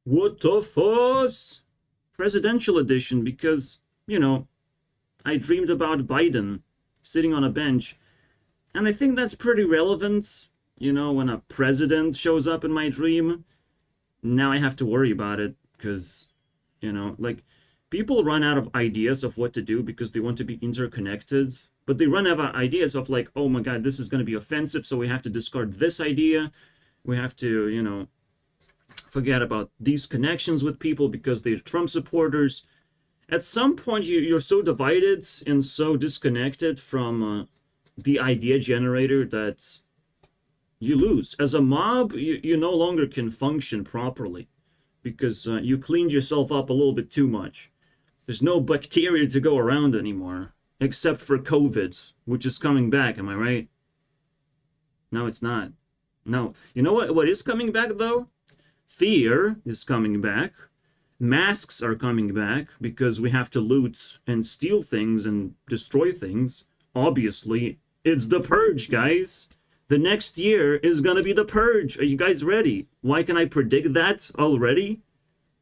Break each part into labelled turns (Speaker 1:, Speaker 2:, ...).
Speaker 1: What the fuss? Presidential edition, because, I dreamed about Biden sitting on a bench. And I think that's pretty relevant, when a president shows up in my dream. Now I have to worry about it, because, like, people run out of ideas of what to do because they want to be interconnected. But they run out of ideas of, like, oh my god, this is going to be offensive, so we have to discard this idea. We have to, forget about these connections with people because they're Trump supporters. At some point, you're so divided and so disconnected from the idea generator that you lose. As a mob, you no longer can function properly because you cleaned yourself up a little bit too much. There's no bacteria to go around anymore, except for COVID, which is coming back, am I right? No, it's not. No. You know what is coming back, though? Fear is coming back. Masks are coming back because we have to loot and steal things and destroy things. Obviously, it's the purge, guys. The next year is gonna be the purge. Are you guys ready? Why can I predict that already?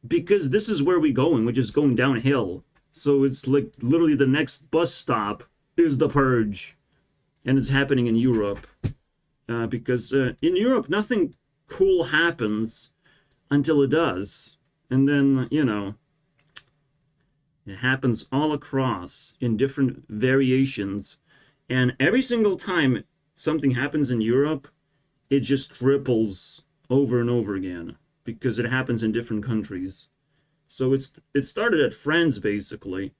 Speaker 1: Because this is where we're going. We're just going downhill. So it's like literally the next bus stop is the purge. And it's happening in Europe. Because in Europe, nothing cool happens until it does. And then, it happens all across in different variations. And every single time something happens in Europe, it just ripples over and over again because it happens in different countries. So it started at France, basically.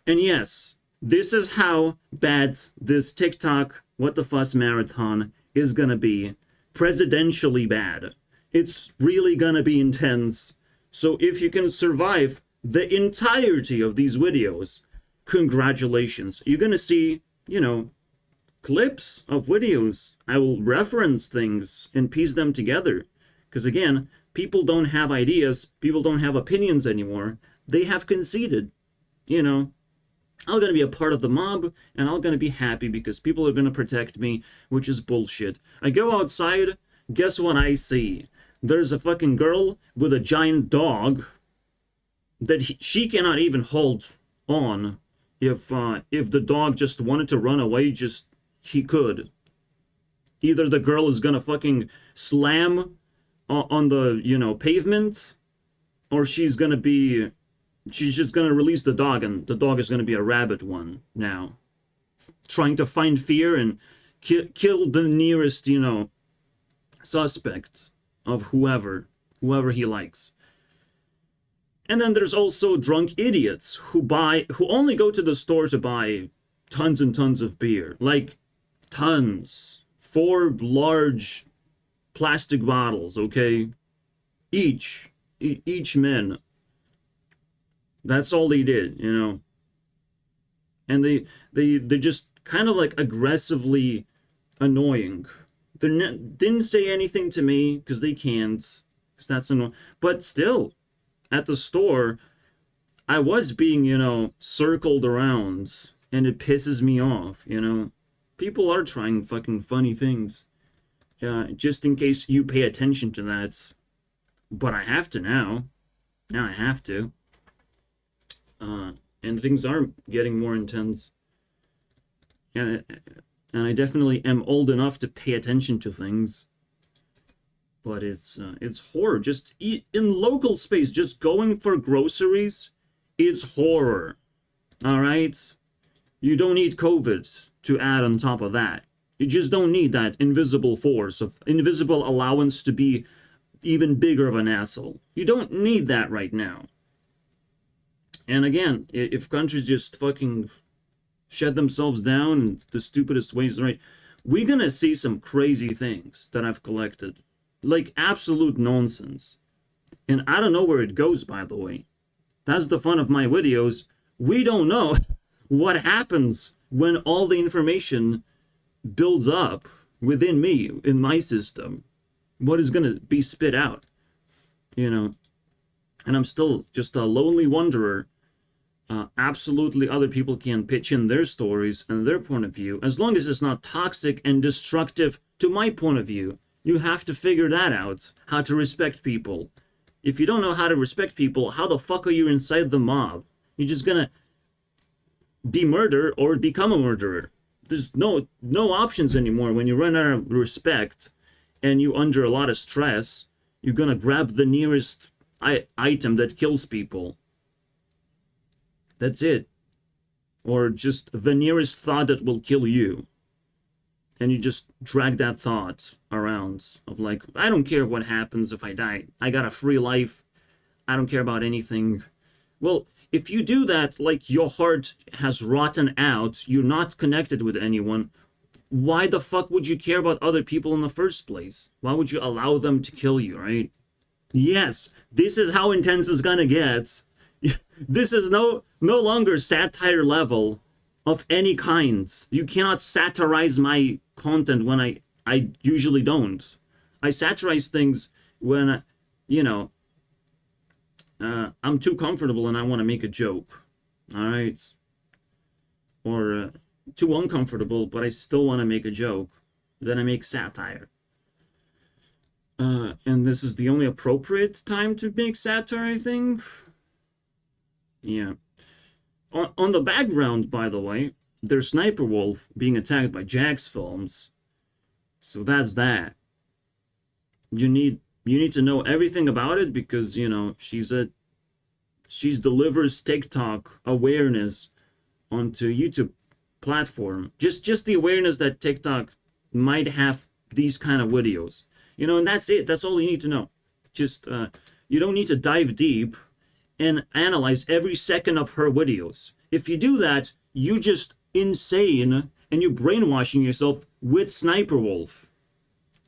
Speaker 1: And yes, this is how bad this TikTok What the Fuss marathon is gonna be. Presidentially bad. It's really gonna be intense. So if you can survive the entirety of these videos, congratulations. You're gonna see, clips of videos. I will reference things and piece them together. Because again, people don't have ideas, people don't have opinions anymore. They have conceded. I'm gonna be a part of the mob, and I'm gonna be happy because people are gonna protect me, which is bullshit. I go outside, guess what I see? There's a fucking girl with a giant dog that she cannot even hold on. If the dog just wanted to run away, he could. Either the girl is gonna fucking slam on the pavement, or she's just gonna release the dog, and the dog is gonna be a rabid one now, trying to find fear and kill the nearest suspect of whoever he likes. And then there's also drunk idiots who only go to the store to buy tons and tons of beer, like tons, 4 large plastic bottles, okay, each men. That's all they did, and they just kind of like aggressively annoying. They didn't say anything to me because they can't, because that's annoying. But still, at the store, I was being circled around, and it pisses me off. People are trying fucking funny things. Just in case you pay attention to that. But I have to now. Now I have to. And things are getting more intense. And I definitely am old enough to pay attention to things. But it's horror. Just in local space, just going for groceries, it's horror. Alright? You don't need COVID to add on top of that. You just don't need that invisible force of invisible allowance to be even bigger of an asshole. You don't need that right now. And again, if countries just fucking shut themselves down in the stupidest ways, right, we're gonna see some crazy things that I've collected. Like absolute nonsense. And I don't know where it goes, by the way. That's the fun of my videos. We don't know what happens when all the information builds up within me, in my system. What is going to be spit out, And I'm still just a lonely wanderer. Absolutely other people can pitch in their stories and their point of view, as long as it's not toxic and destructive to my point of view. You have to figure that out, how to respect people. If you don't know how to respect people, how the fuck are you inside the mob? You're just gonna be murdered or become a murderer. There's no options anymore. When you run out of respect and you're under a lot of stress, you're gonna grab the nearest item that kills people. That's it. Or just the nearest thought that will kill you. And you just drag that thought around of like, I don't care what happens if I die. I got a free life. I don't care about anything. Well, if you do that, like your heart has rotten out, you're not connected with anyone, why the fuck would you care about other people in the first place? Why would you allow them to kill you, right? Yes, this is how intense it's gonna get. This is no longer satire level of any kind. You cannot satirize my content when I usually don't. I satirize things when, you know, I'm too comfortable and I want to make a joke. All right? Or too uncomfortable, but I still want to make a joke. Then I make satire. And this is the only appropriate time to make satire, I think. Yeah. On the background, by the way, there's Sniper Wolf being attacked by Jax Films. So that's that. You need to know everything about it because, you know, she delivers TikTok awareness onto YouTube platform. Just the awareness that TikTok might have these kind of videos. You know, and that's it. That's all you need to know. Just you don't need to dive deep and analyze every second of her videos. If you do that, you just insane and you're brainwashing yourself with Sniper Wolf.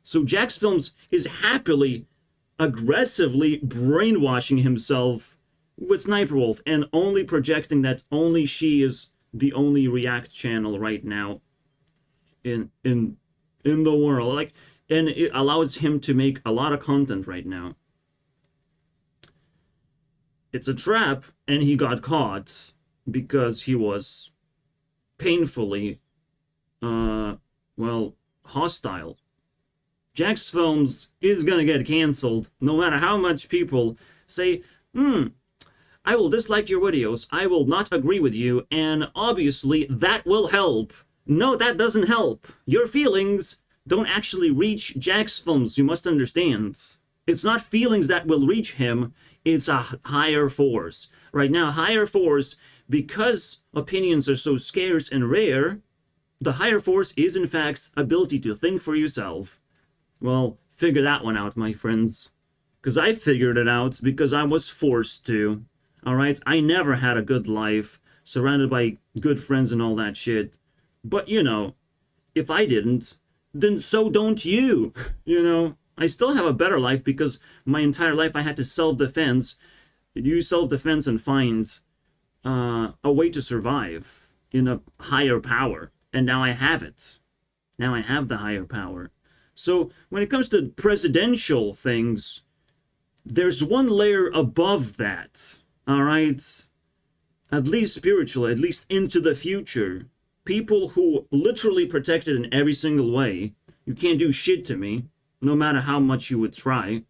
Speaker 1: So Jax Films is happily, aggressively brainwashing himself with Sniper Wolf and only projecting that only she is the only React channel right now in the world. Like, and it allows him to make a lot of content right now. It's a trap, and he got caught because he was painfully, well, hostile. Jax Films is gonna get cancelled, no matter how much people say, I will dislike your videos, I will not agree with you, and obviously that will help. No, that doesn't help. Your feelings don't actually reach Jax Films, you must understand. It's not feelings that will reach him, it's a higher force. Right now, higher force, because opinions are so scarce and rare, the higher force is in fact ability to think for yourself. Well, figure that one out, my friends. Because I figured it out because I was forced to. Alright, I never had a good life, surrounded by good friends and all that shit. But, you know, if I didn't, then so don't you. You know, I still have a better life because my entire life I had to self-defense, use self-defense and find a way to survive in a higher power. And now I have it. Now I have the higher power. So when it comes to presidential things, there's one layer above that. Alright? At least spiritually, at least into the future. People who literally protected in every single way. You can't do shit to me, no matter how much you would try.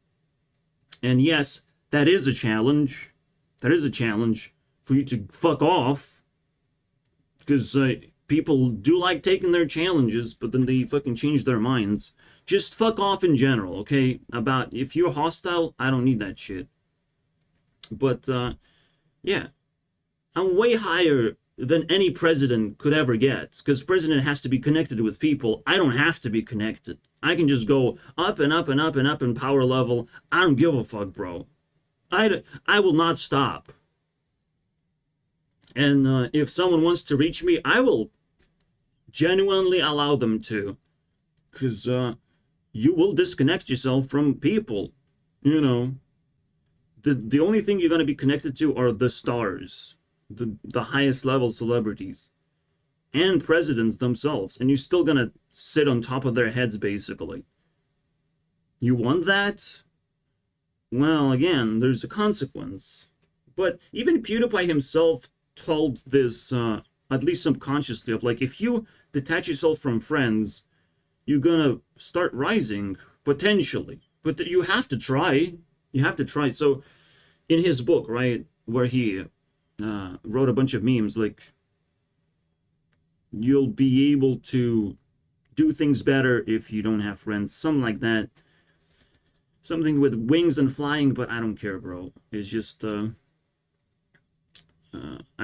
Speaker 1: And yes, that is a challenge. That is a challenge for you to fuck off. Because people do like taking their challenges, but then they fucking change their minds. Just fuck off in general, okay? About, if you're hostile, I don't need that shit. But, yeah. I'm way higher than any president could ever get. Because president has to be connected with people. I don't have to be connected. I can just go up and up and up and up in power level. I don't give a fuck, bro. I will not stop. And if someone wants to reach me, I will genuinely allow them to. Because you will disconnect yourself from people. You know. The only thing you're going to be connected to are the stars. The highest level celebrities. And presidents themselves. And you're still going to sit on top of their heads, basically. You want that? Well, again, there's a consequence. But even PewDiePie himself told this, at least subconsciously, of like, if you detach yourself from friends, you're gonna start rising, potentially. But you have to try. You have to try. So in his book, right, where he wrote a bunch of memes, like, you'll be able to do things better if you don't have friends, something like that. Something with wings and flying, but I don't care, bro. It's just I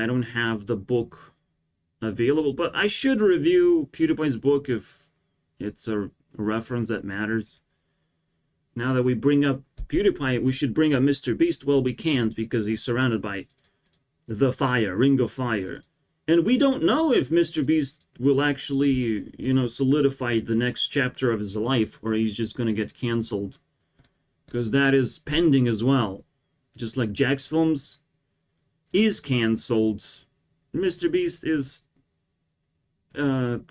Speaker 1: don't have the book available, but I should review PewDiePie's book if it's a reference that matters. Now that we bring up PewDiePie, we should bring up Mr. Beast. Well, we can't because he's surrounded by the fire, ring of fire. And we don't know if Mr. Beast will actually, you know, solidify the next chapter of his life, or he's just gonna get cancelled. Because that is pending as well. Just like Jack's Films is cancelled, Mr. Beast is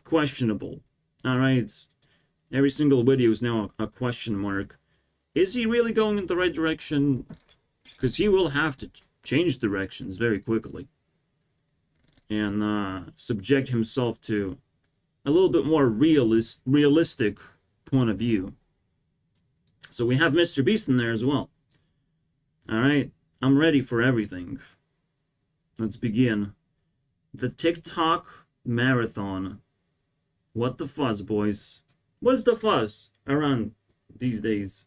Speaker 1: questionable. Alright? Every single video is now a question mark. Is he really going in the right direction? Because he will have to change directions very quickly. And subject himself to a little bit more realistic point of view. So we have Mr. Beast in there as well. Alright, I'm ready for everything. Let's begin. The TikTok marathon. What the fuzz, boys? What's the fuzz around these days?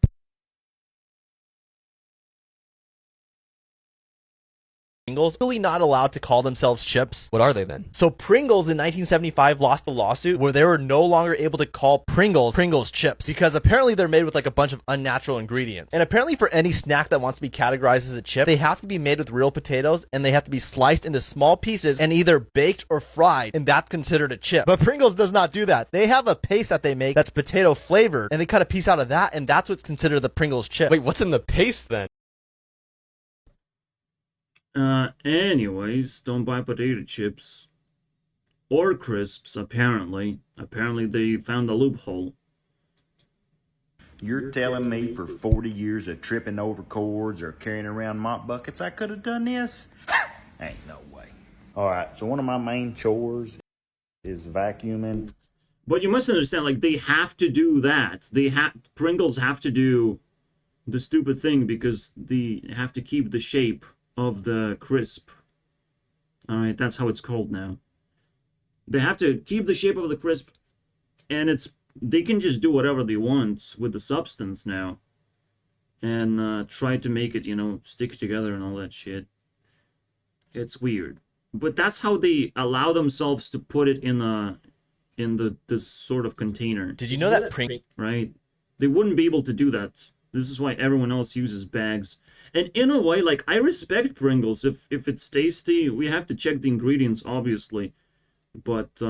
Speaker 2: Pringles really not allowed to call themselves chips. What are they then? So Pringles in 1975 lost the lawsuit where they were no longer able to call Pringles chips because apparently they're made with like a bunch of unnatural ingredients. And apparently for any snack that wants to be categorized as a chip, they have to be made with real potatoes and they have to be sliced into small pieces and either baked or fried, and that's considered a chip. But Pringles does not do that. They have a paste that they make that's potato flavored and they cut a piece out of that and that's what's considered the Pringles chip. Wait, what's in the paste then?
Speaker 1: Anyways, don't buy potato chips. Or crisps, apparently. Apparently they found a loophole.
Speaker 3: You're telling me for 40 years of tripping over cords or carrying around mop buckets, I could have done this? Ain't no way. All right, so one of my main chores is vacuuming.
Speaker 1: But you must understand, like, they have to do that. Pringles have to do the stupid thing because they have to keep the shape of the crisp. Alright, that's how it's called now. They have to keep the shape of the crisp, and they can just do whatever they want with the substance now. And try to make it, you know, stick together and all that shit. It's weird. But that's how they allow themselves to put it in this sort of container.
Speaker 2: Did you know that Pringles...
Speaker 1: Right? They wouldn't be able to do that. This is why everyone else uses bags. And in a way, like, I respect Pringles. If it's tasty, we have to check the ingredients, obviously. But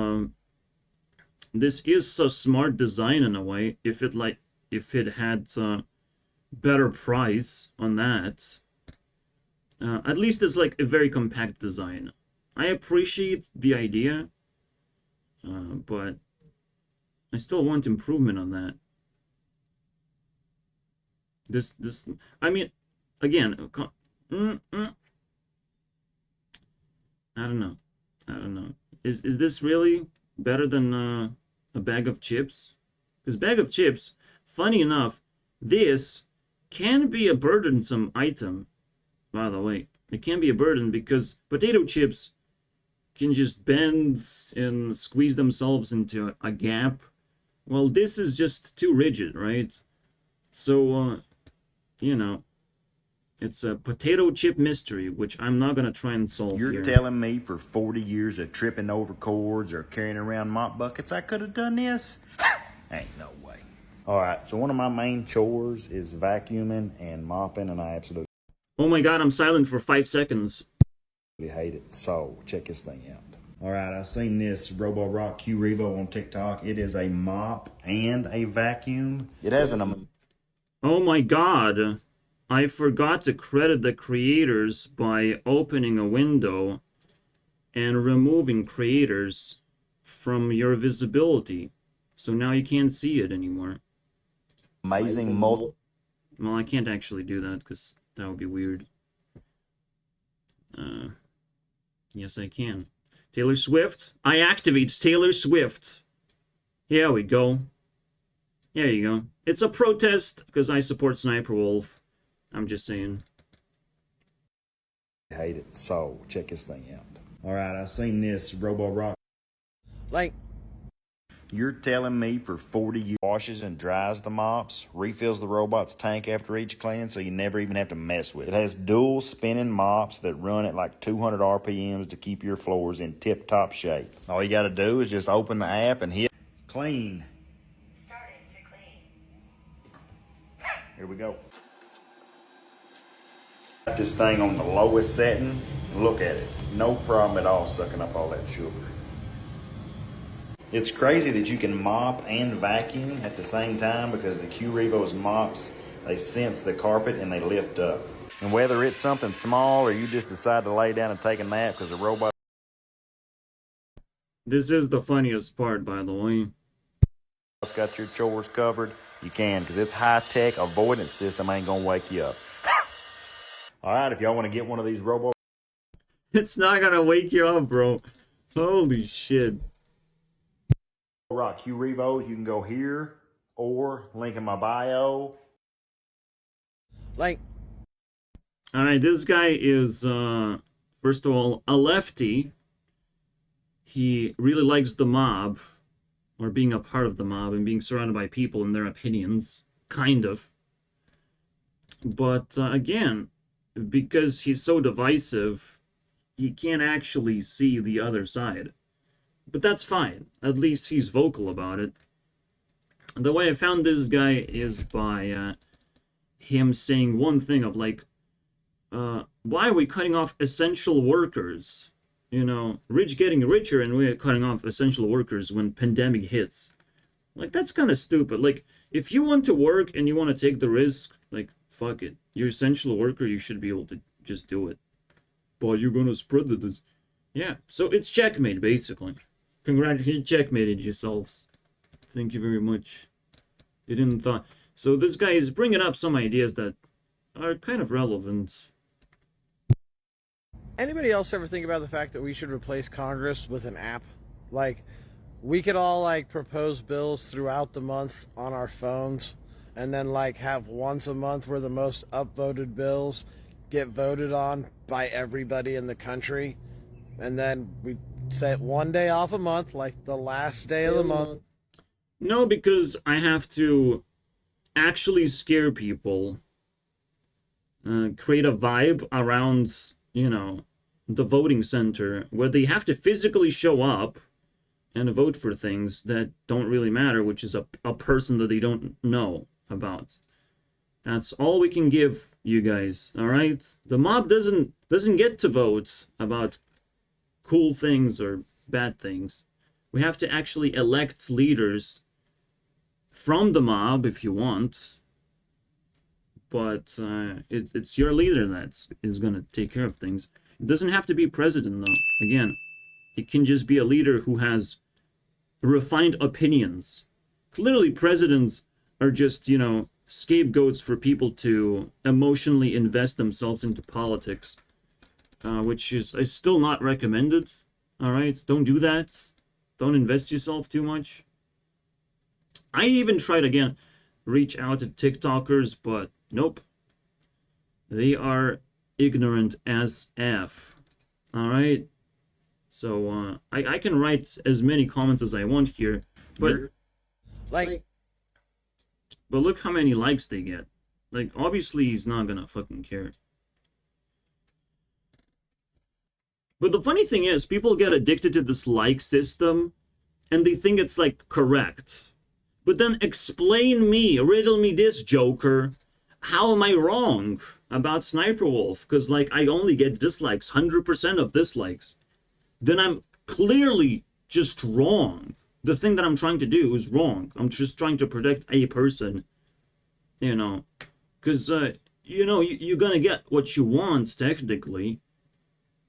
Speaker 1: this is a smart design in a way. If it had better price on that. At least it's like a very compact design. I appreciate the idea, but I still want improvement on that. I mean, again, I don't know. Is this really better than a bag of chips? Because bag of chips, funny enough, this can be a burdensome item, by the way. It can be a burden because potato chips can just bend and squeeze themselves into a gap. Well, this is just too rigid, right? So, you know, it's a potato chip mystery, which I'm not going to try and solve here.
Speaker 3: You're telling me for 40 years of tripping over cords or carrying around mop buckets, I could have done this? Ain't no way. All right, so one of my main chores is vacuuming and mopping, and I absolutely...
Speaker 1: Oh my god, I'm silent for 5 seconds.
Speaker 3: hate it. So check this thing out. All right, I seen this Robo Rock Q Revo on TikTok. It is a mop and a vacuum. It has an...
Speaker 1: Oh my god. I forgot to credit the creators by opening a window and removing creators from your visibility. So now you can't see it anymore.
Speaker 3: amazing
Speaker 1: Well, I can't actually do that because that would be weird. Yes, I can. Taylor Swift. I activate Taylor Swift. Here we go. There you go. It's a protest because I support Sniper Wolf. I'm just saying.
Speaker 3: I hate it. So, check this thing out. All right, I seen this Robo-Rock.
Speaker 2: Like,
Speaker 3: You're telling me for 40 years washes and dries the mops, refills the robot's tank after each clean, so you never even have to mess with it. It has dual spinning mops that run at like 200 RPMs to keep your floors in tip-top shape. All you got to do is just open the app and hit clean.
Speaker 4: Starting to clean.
Speaker 3: Here we go. Got this thing on the lowest setting. Look at it. No problem at all sucking up all that sugar. It's crazy that you can mop and vacuum at the same time because the Q-Revo's mops, they sense the carpet and they lift up. And whether it's something small or you just decide to lay down and take a nap because the robot's
Speaker 1: This is the funniest part, by the way.
Speaker 3: got your chores covered, you can, because its high-tech avoidance system ain't gonna wake you up. All right, if y'all want to get one of these Robo
Speaker 1: It's not gonna wake you up, bro. Holy shit.
Speaker 3: Rock Q-Revos, you can go here or link in my bio.
Speaker 2: like,
Speaker 1: Alright, this guy is, first of all, a lefty. He really likes the mob, or being a part of the mob, and being surrounded by people and their opinions. Kind of. But, again, because he's so divisive, he can't actually see the other side. But that's fine. At least he's vocal about it. The way I found this guy is by him saying one thing of like, why are we cutting off essential workers? You know, rich getting richer and we're cutting off essential workers when pandemic hits. Like, that's kind of stupid. Like, if you want to work and you want to take the risk, like, fuck it. You're essential worker, you should be able to just do it. But you're gonna spread this. Yeah, so it's checkmate, basically. Congratulations, checkmated yourselves. Thank you very much. You didn't thought. So this guy is bringing up some ideas that are kind of relevant.
Speaker 5: Anybody else ever think about the fact that we should replace Congress with an app? Like, we could all, like, propose bills throughout the month on our phones, and then, like, have once a month where the most upvoted bills get voted on by everybody in the country, and then we set one day off a month, like the last day of the month.
Speaker 1: No, because I have to actually scare people. Create a vibe around, you know, the voting center where they have to physically show up and vote for things that don't really matter, which is a person that they don't know about. That's all we can give you guys, all right? The mob doesn't get to vote about cool things or bad things. We have to actually elect leaders from the mob if you want. But it's your leader that is going to take care of things. It doesn't have to be president, though. Again, it can just be a leader who has refined opinions. Clearly, presidents are just, you know, scapegoats for people to emotionally invest themselves into politics, which is still not recommended. All right, don't do that. Don't invest yourself too much. I even tried again, reach out to TikTokers, but nope. They are ignorant as F. All right. So I can write as many comments as I want here, but
Speaker 5: Like,
Speaker 1: look how many likes they get. Like, obviously he's not gonna fucking care. But the funny thing is, people get addicted to this like system, and they think it's like correct. But then explain me, riddle me this, Joker. How am I wrong about Sniper Wolf? Because, like, I only get dislikes, 100% of dislikes. Then I'm clearly just wrong. The thing that I'm trying to do is wrong. I'm just trying to protect a person, you know. Because, you know, you're gonna get what you want, technically.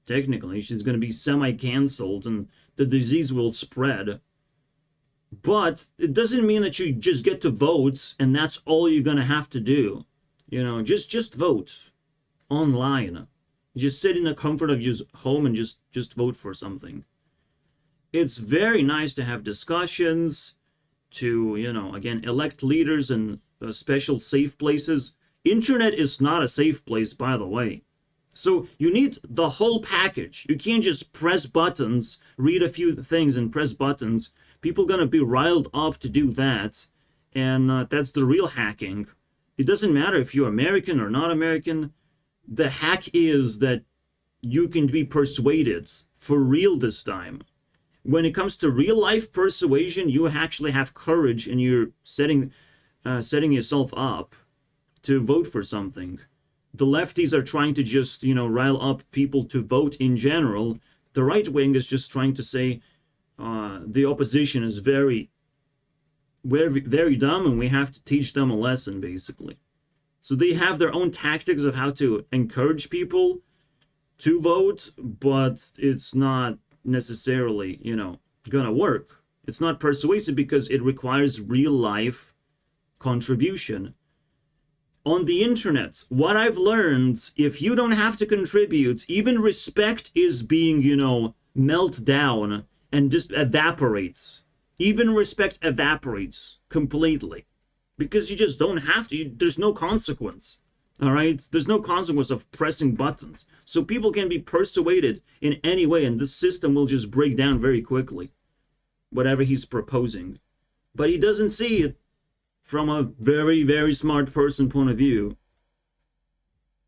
Speaker 1: Technically, she's gonna be semi-cancelled and the disease will spread. But it doesn't mean that you just get to vote and that's all you're gonna have to do. You know, just vote online. Just sit in the comfort of your home and just vote for something. It's very nice to have discussions, to, you know, again, elect leaders in special safe places. Internet is not a safe place, by the way. So you need the whole package. You can't just press buttons, read a few things and press buttons. People gonna be riled up to do that. And that's the real hacking. It doesn't matter if you're American or not American. The hack is that you can be persuaded for real this time. When it comes to real life persuasion, you actually have courage and you're setting yourself up to vote for something. The lefties are trying to just, rile up people to vote in general. The right wing is just trying to say the opposition is very, very, very dumb and we have to teach them a lesson, basically. So they have their own tactics of how to encourage people to vote, but it's not necessarily, gonna work. It's not persuasive because it requires real life contribution. On the internet, what I've learned, if you don't have to contribute, even respect is being, melt down and just evaporates. Even respect evaporates completely. Because you just don't have to. There's no consequence. All right? There's no consequence of pressing buttons. So people can be persuaded in any way, and this system will just break down very quickly. Whatever he's proposing. But he doesn't see it from a very, very smart person point of view.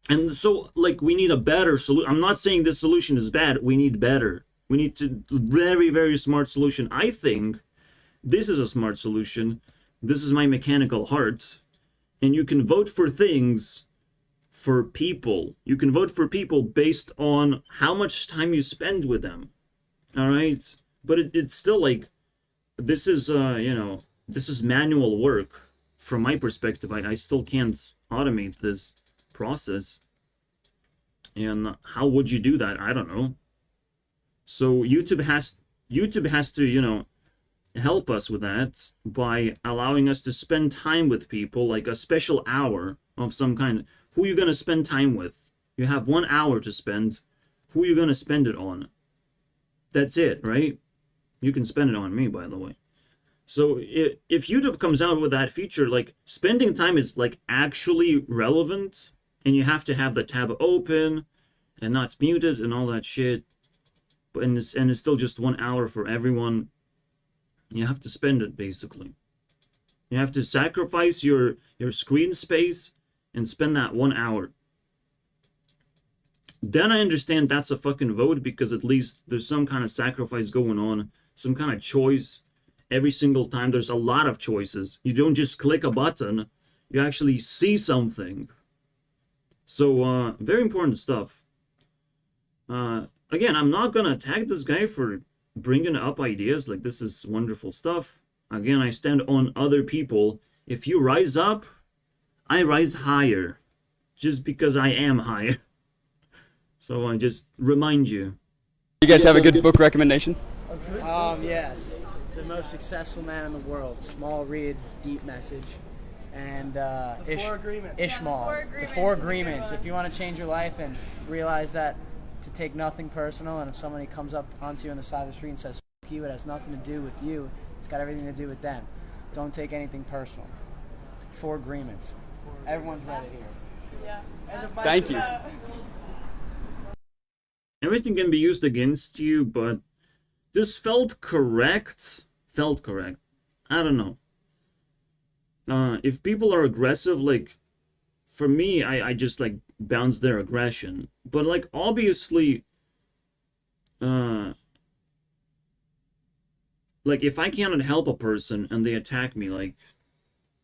Speaker 1: And so, we need a better solution. I'm not saying this solution is bad. We need better. We need to very, very smart solution. I think this is a smart solution. This is my mechanical heart. And you can vote for things for people. You can vote for people based on how much time you spend with them. All right? But it's still this is, this is manual work. From my perspective, I still can't automate this process. And how would you do that? I don't know. So YouTube has to, help us with that by allowing us to spend time with people, like a special hour of some kind. Who are you going to spend time with? You have 1 hour to spend. Who are you going to spend it on? That's it, right? You can spend it on me, by the way. So if YouTube comes out with that feature, spending time is actually relevant, and you have to have the tab open and not muted and all that shit, and it's still just 1 hour for everyone. You have to spend it, basically. You have to sacrifice your screen space and spend that 1 hour. Then I understand that's a fucking vote, because at least there's some kind of sacrifice going on, some kind of choice. Every single time there's a lot of choices. You don't just click a button, you actually see something. So very important stuff. Again, I'm not gonna attack this guy for bringing up ideas. This is wonderful stuff. Again, I stand on other people. If you rise up, I rise higher, just because I am higher. So I just remind you.
Speaker 6: You guys have a good book recommendation?
Speaker 7: Yes. The most successful man in the world. Small read, deep message. And Ishmael. The Four Agreements. If you want to change your life and realize that to take nothing personal, and if somebody comes up onto you on the side of the street and says, "F you," it has nothing to do with you. It's got everything to do with them. Don't take anything personal. Four Agreements. Everyone's read it here.
Speaker 4: Yeah.
Speaker 6: Thank you.
Speaker 1: Everything can be used against you, but this felt correct. I don't know. If people are aggressive, for me, I just bounce their aggression. But obviously, if I cannot help a person and they attack me,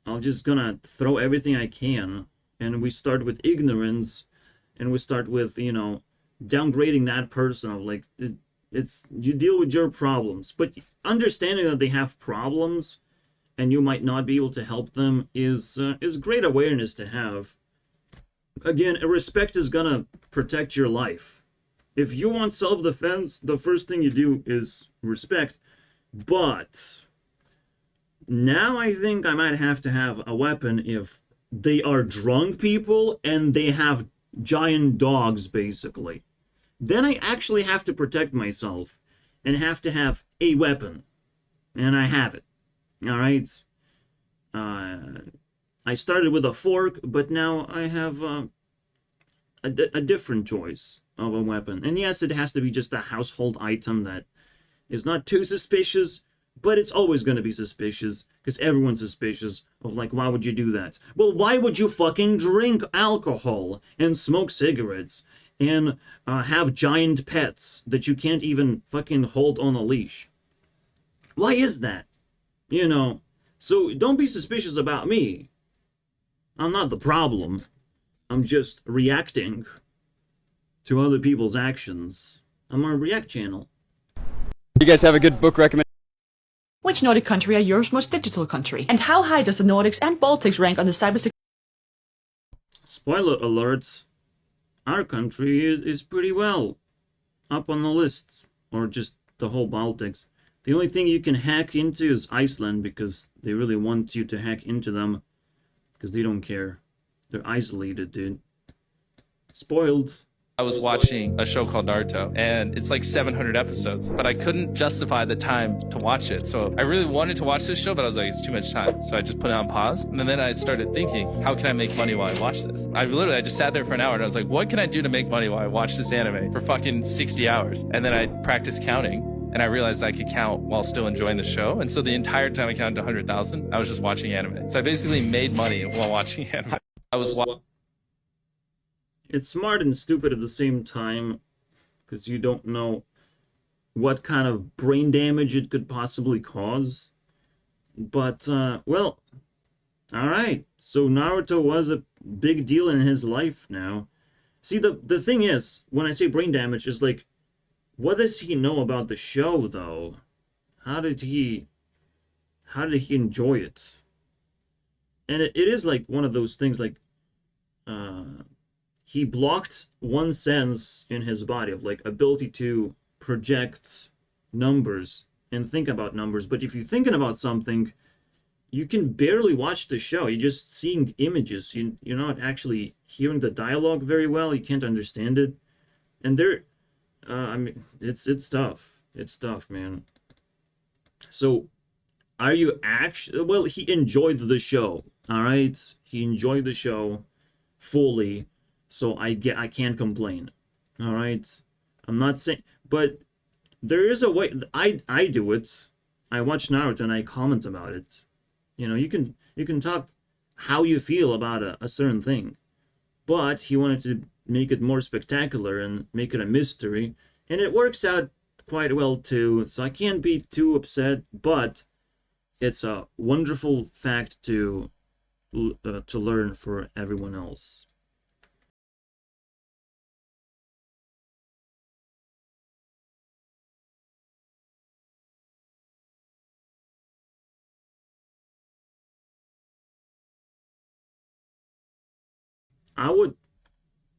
Speaker 1: I'm just gonna throw everything I can. And we start with ignorance, and we start with, downgrading that person of it's you deal with your problems, but understanding that they have problems and you might not be able to help them is great awareness to have. Again, respect is gonna protect your life. If you want self-defense, the first thing you do is respect. But now I think I might have to have a weapon if they are drunk people and they have giant dogs, basically. Then I actually have to protect myself and have to have a weapon. And I have it. Alright? I I started with a fork, but now I have a different choice of a weapon. And yes, it has to be just a household item that is not too suspicious, but it's always going to be suspicious, because everyone's suspicious of, like, why would you do that? Well, why would you fucking drink alcohol and smoke cigarettes and have giant pets that you can't even fucking hold on a leash? Why is that? You know, so don't be suspicious about me. I'm not the problem. I'm just reacting to other people's actions. I'm on a React channel.
Speaker 6: You guys have a good book recommendation?
Speaker 8: Which Nordic country are Europe's most digital country? And how high does the Nordics and Baltics rank on the cybersecurity?
Speaker 1: Spoiler alert, our country is pretty well up on the list, or just the whole Baltics. The only thing you can hack into is Iceland, because they really want you to hack into them, because they don't care. They're isolated, dude. Spoiled.
Speaker 9: I was watching a show called Naruto, and it's like 700 episodes, but I couldn't justify the time to watch it. So I really wanted to watch this show, but I was like, it's too much time. So I just put it on pause, and then I started thinking, how can I make money while I watch this? I just sat there for an hour, and I was like, what can I do to make money while I watch this anime for fucking 60 hours? And then I practiced counting, and I realized I could count while still enjoying the show. And so the entire time I counted to 100,000, I was just watching anime. So I basically made money while watching anime.
Speaker 1: It's smart and stupid at the same time, because you don't know what kind of brain damage it could possibly cause. But, well, alright. So Naruto was a big deal in his life now. See, the thing is, when I say brain damage, is like, what does he know about the show, though? How did he enjoy it? And it is like one of those things, like, he blocked one sense in his body of, like, ability to project numbers and think about numbers. But if you're thinking about something, you can barely watch the show. You're just seeing images. You're not actually hearing the dialogue very well. You can't understand it. And I mean, it's tough. It's tough, man. So, are you actually... Well, he enjoyed the show, all right? He enjoyed the show fully. So I can't complain. All right, I'm not saying, but there is a way. I do it. I watch Naruto and I comment about it. You know, you can talk how you feel about a certain thing, but he wanted to make it more spectacular and make it a mystery, and it works out quite well too. So I can't be too upset, but it's a wonderful fact to learn for everyone else.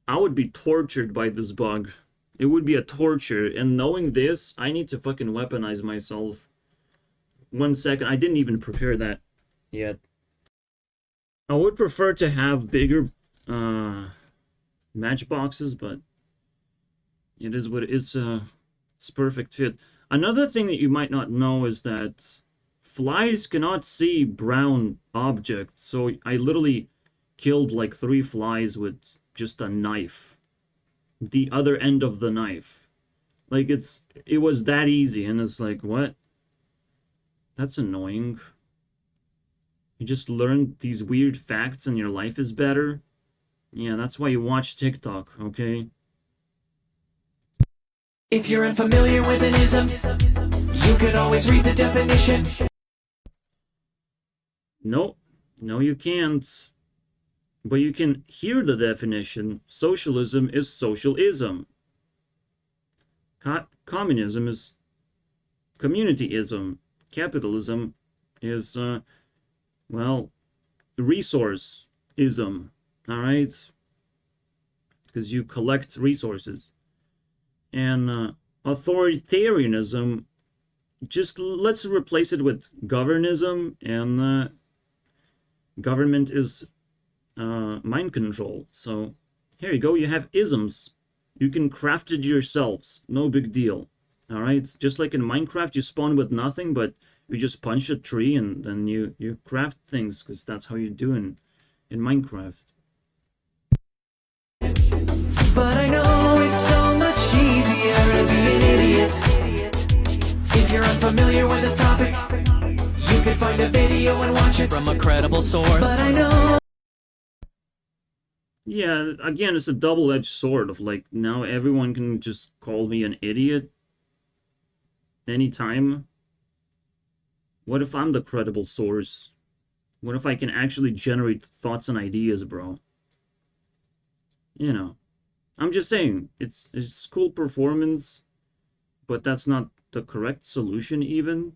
Speaker 1: I would be tortured by this bug. It would be a torture, and knowing this, I need to fucking weaponize myself. 1 second, I didn't even prepare that yet. I would prefer to have bigger matchboxes, but it is what it is. It's perfect fit. Another thing that you might not know is that flies cannot see brown objects, so I literally killed like 3 flies with just a knife. The other end of the knife. Like, it was that easy, and it's like, what? That's annoying. You just learned these weird facts and your life is better? Yeah, that's why you watch TikTok, okay?
Speaker 10: If you're unfamiliar with an ism, you could always read the definition.
Speaker 1: No, you can't. But you can hear the definition. Socialism is socialism. Communism is communityism. Capitalism is, well, resourceism. Alright? Because you collect resources. And authoritarianism, just let's replace it with governism, and government is mind control. So here you go, you have isms. You can craft it yourselves, no big deal. Alright, just like in Minecraft, you spawn with nothing, but you just punch a tree and then you craft things, because that's how you do in Minecraft.
Speaker 10: But I know it's so much easier to be an idiot. If you're unfamiliar with a topic, you could find a video and watch it from a credible source. But I know.
Speaker 1: Yeah, again, it's a double-edged sword of like, now everyone can just call me an idiot anytime. What if I'm the credible source? What if I can actually generate thoughts and ideas, bro? You know, I'm just saying, it's cool performance, but that's not the correct solution even.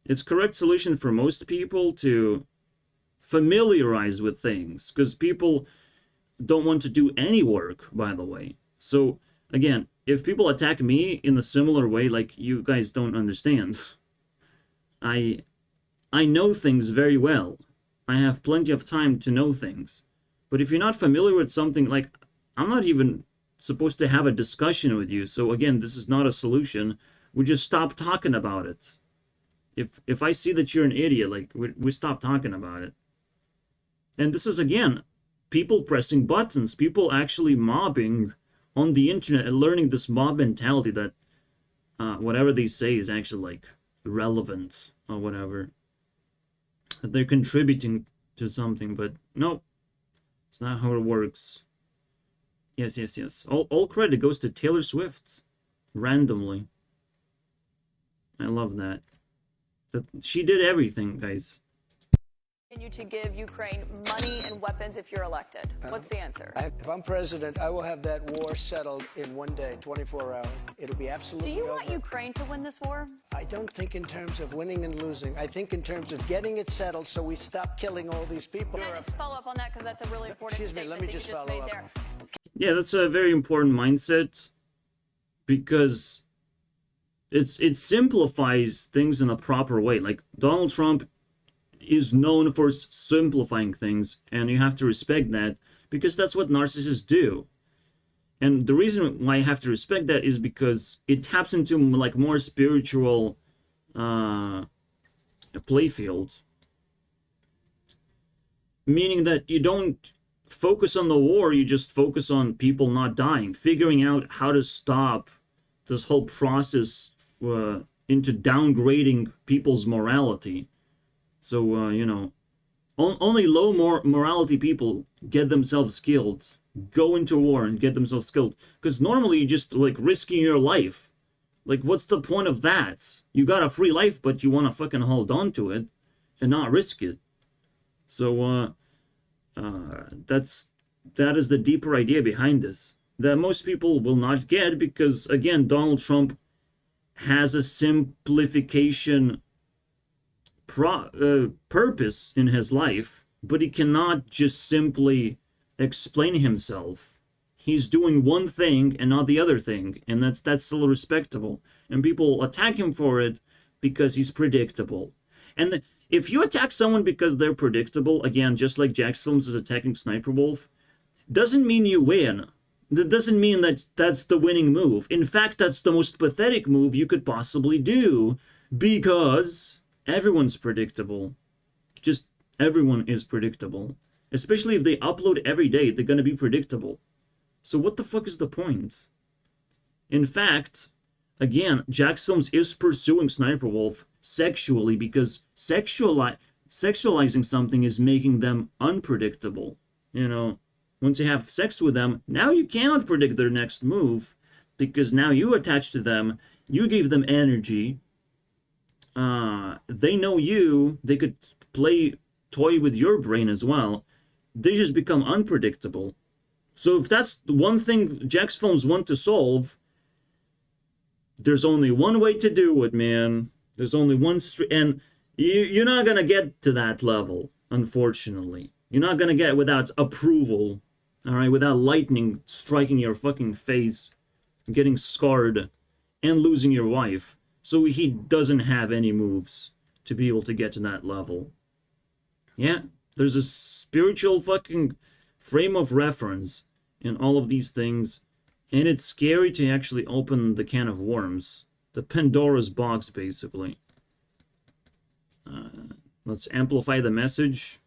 Speaker 1: It's correct solution for most people to familiarize with things, because people don't want to do any work, by the way. So, again, if people attack me in a similar way, like, you guys don't understand. I know things very well. I have plenty of time to know things. But if you're not familiar with something, like, I'm not even supposed to have a discussion with you. So, again, this is not a solution. We just stop talking about it. If I see that you're an idiot, like, we stop talking about it. And this is, again, people pressing buttons, people actually mobbing on the internet and learning this mob mentality that whatever they say is actually, like, relevant or whatever. That they're contributing to something, but no, it's not how it works. Yes. All credit goes to Taylor Swift, randomly. I love that. That she did everything, guys.
Speaker 11: Continue to give Ukraine money and weapons if you're elected. What's the answer?
Speaker 12: If I'm president, I will have that war settled in one day, 24 hours. It'll be absolutely
Speaker 11: Do you want
Speaker 12: over.
Speaker 11: Ukraine to win this war?
Speaker 12: I don't think in terms of winning and losing. I think in terms of getting it settled so we stop killing all these people.
Speaker 11: Can I just follow up on that, because that's a really important
Speaker 12: Excuse me,
Speaker 11: statement
Speaker 12: let me
Speaker 11: that
Speaker 12: just
Speaker 11: you just
Speaker 12: follow
Speaker 11: made
Speaker 12: up.
Speaker 11: there.
Speaker 1: Yeah, that's a very important mindset, because it simplifies things in a proper way. Like, Donald Trump is known for simplifying things, and you have to respect that, because that's what narcissists do. And the reason why I have to respect that is because it taps into, like, more spiritual playfield. Meaning that you don't focus on the war, you just focus on people not dying, figuring out how to stop this whole process into downgrading people's morality. So, you know, only low morality people get themselves killed, go into war and get themselves killed. Because normally you're just, like, risking your life. Like, what's the point of that? You got a free life, but you want to fucking hold on to it and not risk it. So, that is the deeper idea behind this, that most people will not get, because, again, Donald Trump has a simplification purpose in his life, but he cannot just simply explain himself. He's doing one thing and not the other thing, and that's still respectable. And people attack him for it because he's predictable. And if you attack someone because they're predictable, again, just like Jax Films is attacking Sniper Wolf, doesn't mean you win. That doesn't mean that that's the winning move. In fact, that's the most pathetic move you could possibly do, because everyone's predictable. Just everyone is predictable. Especially if they upload every day, they're going to be predictable. So what the fuck is the point? In fact, again, Jax Films is pursuing Sniper Wolf sexually, because sexualizing something is making them unpredictable. You know, once you have sex with them, now you cannot predict their next move, because now you attach to them, you gave them energy, they know you, they could toy with your brain as well. They just become unpredictable. So if that's the one thing Jax Films want to solve, there's only one way to do it, man. There's only one and you're not gonna get to that level, unfortunately. You're not gonna get it without approval, all right, without lightning striking your fucking face, getting scarred, and losing your wife. So he doesn't have any moves to be able to get to that level. Yeah, there's a spiritual fucking frame of reference in all of these things, and it's scary to actually open the can of worms. The Pandora's box, basically. Let's amplify the message.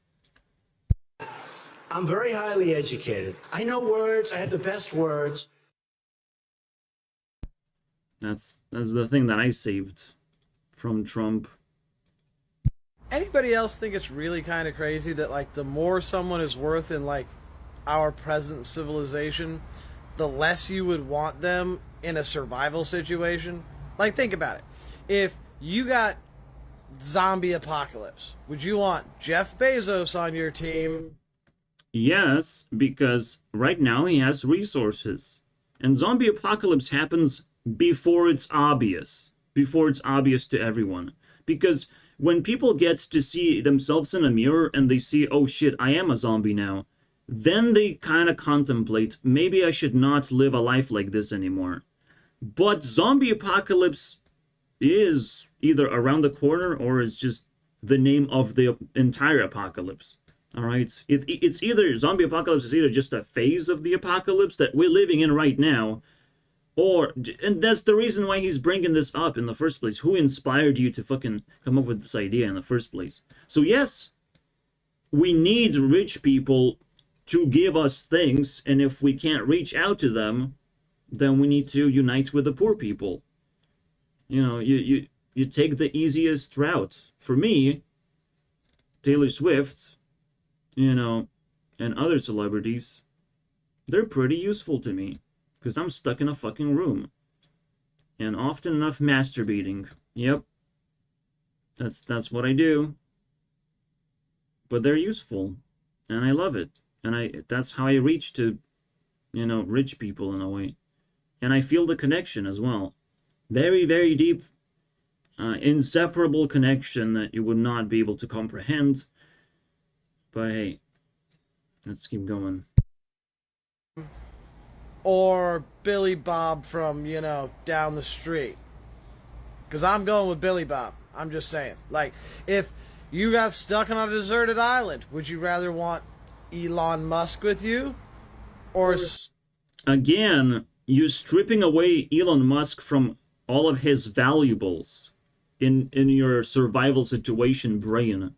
Speaker 12: I'm very highly educated. I know words. I have the best words.
Speaker 1: That's the thing that I saved from Trump.
Speaker 5: Anybody else think it's really kind of crazy that, like, the more someone is worth in, like, our present civilization, the less you would want them in a survival situation? Like, think about it. If you got zombie apocalypse, would you want Jeff Bezos on your team?
Speaker 1: Yes, because right now he has resources. And zombie apocalypse happens before it's obvious. Before it's obvious to everyone. Because when people get to see themselves in a mirror and they see, oh shit, I am a zombie now, then they kind of contemplate, maybe I should not live a life like this anymore. But zombie apocalypse is either around the corner or is just the name of the entire apocalypse. All right? It's either, zombie apocalypse is either just a phase of the apocalypse that we're living in right now, or, and that's the reason why he's bringing this up in the first place. Who inspired you to fucking come up with this idea in the first place? So yes, we need rich people to give us things, and if we can't reach out to them, then we need to unite with the poor people. You know, you take the easiest route. For me, Taylor Swift, you know, and other celebrities, they're pretty useful to me. Because I'm stuck in a fucking room. And often enough masturbating. Yep. That's what I do. But they're useful. And I love it. And that's how I reach to, you know, rich people in a way. And I feel the connection as well. Very, very deep, inseparable connection that you would not be able to comprehend. But hey, let's keep going.
Speaker 5: Or Billy Bob from, you know, down the street? Because I'm going with Billy Bob. I'm just saying. Like, if you got stuck on a deserted island, would you rather want Elon Musk with you? Or...
Speaker 1: Again, you're stripping away Elon Musk from all of his valuables in your survival situation brain.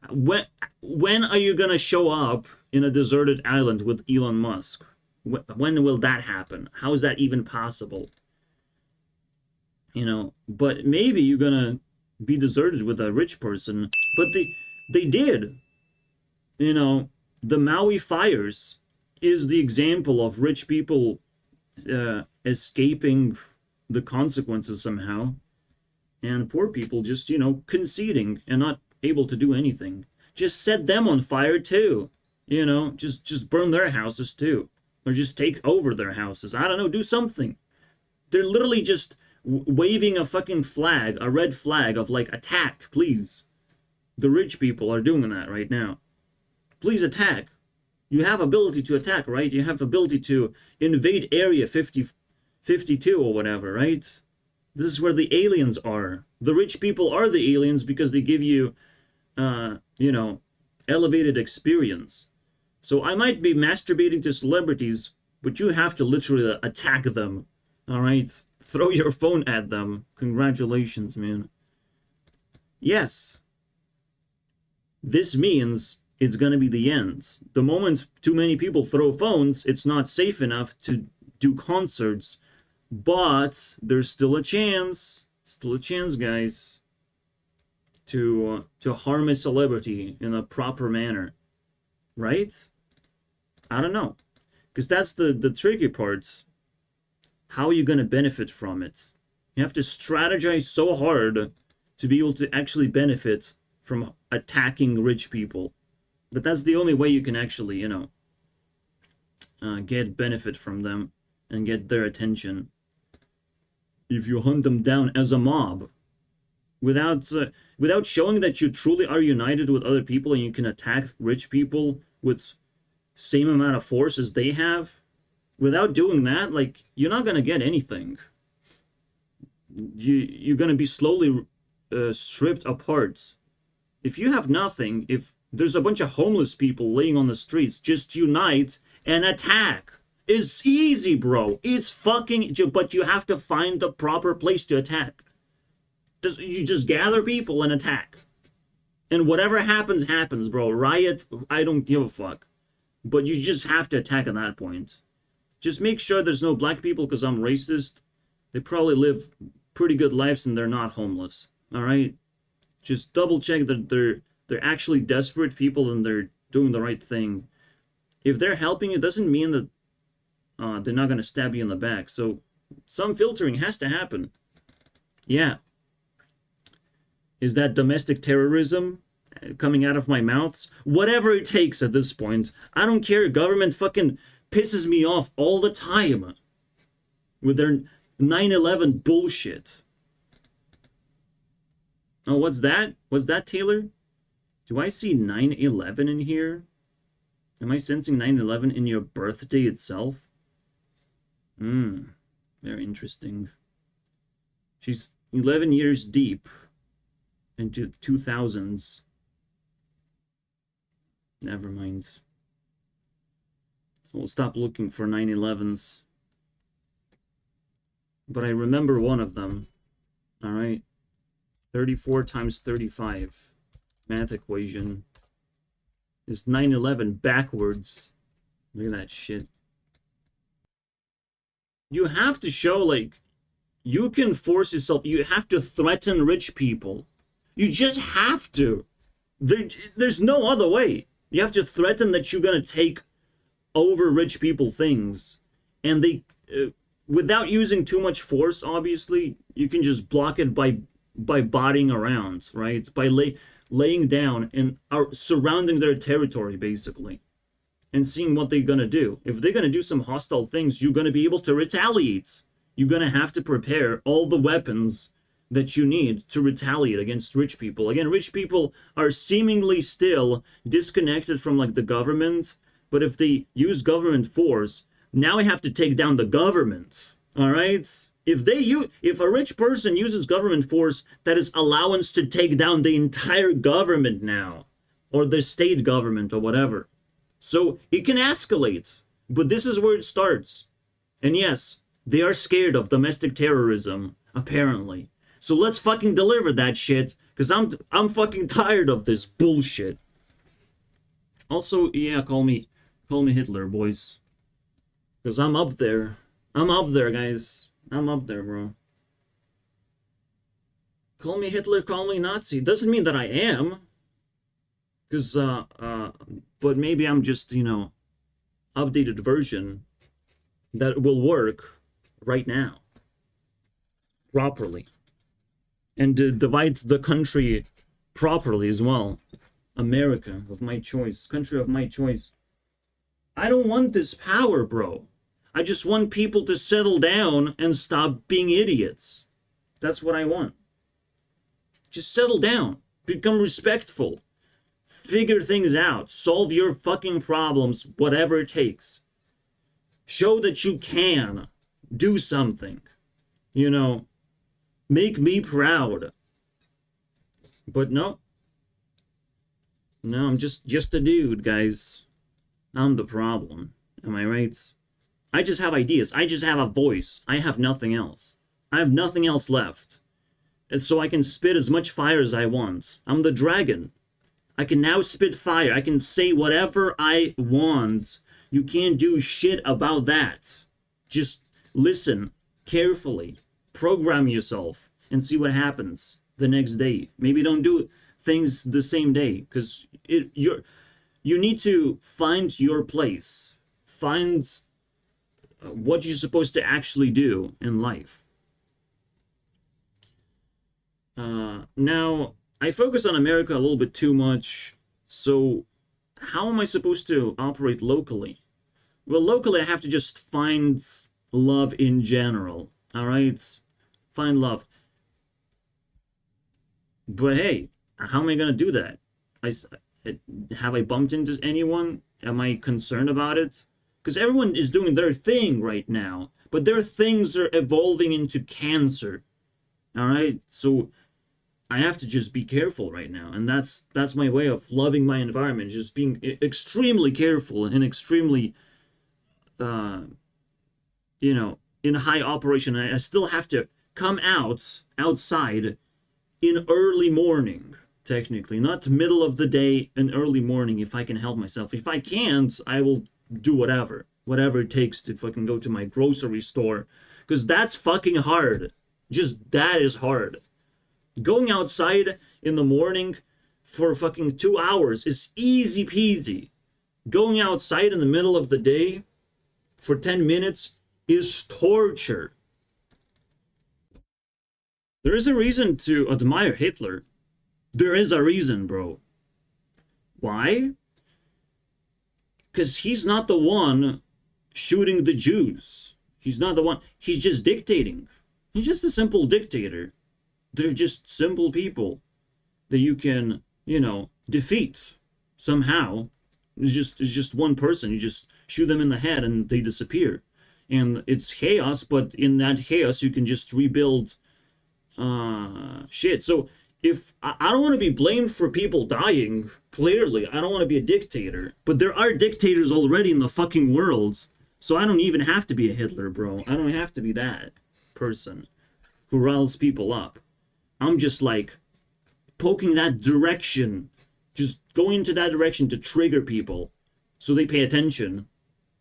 Speaker 1: When are you going to show up in a deserted island with Elon Musk? When will that happen? How is that even possible? You know, but maybe you're gonna be deserted with a rich person. But they did. You know, the Maui fires is the example of rich people escaping the consequences somehow. And poor people just, you know, conceding and not able to do anything. Just set them on fire too. You know, just burn their houses too. Or just take over their houses. I don't know, do something. They're literally just waving a fucking flag, a red flag of like, attack, please. The rich people are doing that right now. Please attack. You have ability to attack, right? You have ability to invade Area 52 or whatever, right? This is where the aliens are. The rich people are the aliens because they give you, you know, elevated experience. So I might be masturbating to celebrities, but you have to literally attack them, all right? Throw your phone at them. Congratulations, man. Yes. This means it's going to be the end. The moment too many people throw phones, it's not safe enough to do concerts. But there's still a chance, guys, to harm a celebrity in a proper manner, right? I don't know, because that's the tricky part. How are you going to benefit from it? You have to strategize so hard to be able to actually benefit from attacking rich people. But that's the only way you can actually, you know, get benefit from them and get their attention. If you hunt them down as a mob, without showing that you truly are united with other people and you can attack rich people with same amount of force as they have, without doing that, like, you're not gonna get anything. You're gonna be slowly stripped apart. If you have nothing, if there's a bunch of homeless people laying on the streets, just unite and attack. It's easy, bro. It's fucking, but you have to find the proper place to attack. You just gather people and attack. And whatever happens, happens, bro. Riot, I don't give a fuck. But you just have to attack at that point. Just make sure there's no black people, because I'm racist. They probably live pretty good lives and they're not homeless. Alright? Just double check that they're actually desperate people and they're doing the right thing. If they're helping you, doesn't mean that they're not going to stab you in the back. So some filtering has to happen. Yeah. Is that domestic terrorism coming out of my mouths? Whatever it takes at this point. I don't care. Government fucking pisses me off all the time with their 9/11 bullshit. Oh, what's that? What's that, Taylor? Do I see 9/11 in here? Am I sensing 9/11 in your birthday itself? Very interesting. She's 11 years deep into the 2000s. Never mind. We'll stop looking for 9/11s. But I remember one of them. Alright. 34 times 35. Math equation. Is 9/11 backwards. Look at that shit. You have to show, like, you can force yourself. You have to threaten rich people. You just have to. There's no other way. You have to threaten that you're going to take over rich people things. And they, without using too much force, obviously, you can just block it by bodying around, right? By laying down and surrounding their territory, basically. And seeing what they're going to do. If they're going to do some hostile things, you're going to be able to retaliate. You're going to have to prepare all the weapons that you need to retaliate against rich people. Again, rich people are seemingly still disconnected from, like, the government. But if they use government force, now we have to take down the government. All right? If a rich person uses government force, that is allowance to take down the entire government now. Or the state government or whatever. So it can escalate. But this is where it starts. And yes, they are scared of domestic terrorism, apparently. So let's fucking deliver that shit, because I'm fucking tired of this bullshit. Also, yeah, call me Hitler, boys. Because I'm up there. I'm up there, guys. I'm up there, bro. Call me Hitler, call me Nazi. Doesn't mean that I am. Because, but maybe I'm just, updated version that will work right now. Properly. And divide the country properly as well. America of my choice. Country of my choice. I don't want this power, bro. I just want people to settle down and stop being idiots. That's what I want. Just settle down. Become respectful. Figure things out. Solve your fucking problems, whatever it takes. Show that you can do something. Make me proud. But no. No, I'm just a dude, guys. I'm the problem. Am I right? I just have ideas. I just have a voice. I have nothing else. I have nothing else left. And so I can spit as much fire as I want. I'm the dragon. I can now spit fire. I can say whatever I want. You can't do shit about that. Just listen carefully. Program yourself and see what happens the next day. Maybe don't do things the same day, because you need to find your place. Find what you're supposed to actually do in life. Now, I focus on America a little bit too much, so how am I supposed to operate locally? Well, locally I have to just find love in general, alright? Find love. But hey, how am I gonna do that? Have I bumped into anyone? Am I concerned about it? Because everyone is doing their thing right now, but their things are evolving into cancer. Alright? So I have to just be careful right now, and that's my way of loving my environment, just being extremely careful and extremely, in high operation. I still have to come outside in early morning, technically. Not middle of the day and early morning if I can help myself. If I can't, I will do whatever. Whatever it takes to fucking go to my grocery store. Because that's fucking hard. Just that is hard. Going outside in the morning for fucking 2 hours is easy peasy. Going outside in the middle of the day for 10 minutes is torture. There is a reason to admire Hitler. There is a reason, bro. Why? Because he's not the one shooting the Jews. He's not the one. He's just dictating. He's just a simple dictator. They're just simple people that you can, you know, defeat somehow. It's just one person. You just shoot them in the head and they disappear. And it's chaos, but in that chaos you can just rebuild shit. So if I don't want to be blamed for people dying, clearly I don't want to be a dictator, but there are dictators already in the fucking world, so I don't even have to be a Hitler, bro. I don't have to be that person who riles people up. I'm just like poking that direction, just going into that direction to trigger people so they pay attention.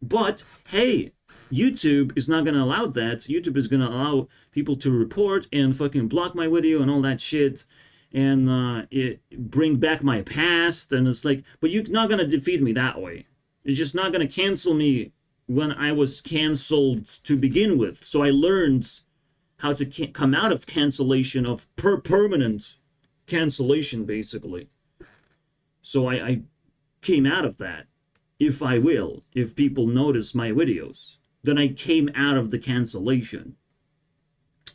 Speaker 1: But hey, YouTube is not going to allow that. YouTube is going to allow people to report and fucking block my video and all that shit and bring back my past. And it's like, but you're not going to defeat me that way. You're just not going to cancel me when I was canceled to begin with. So I learned how to come out of cancellation, of permanent cancellation, basically. So I came out of that, if I will, if people notice my videos. Then I came out of the cancellation.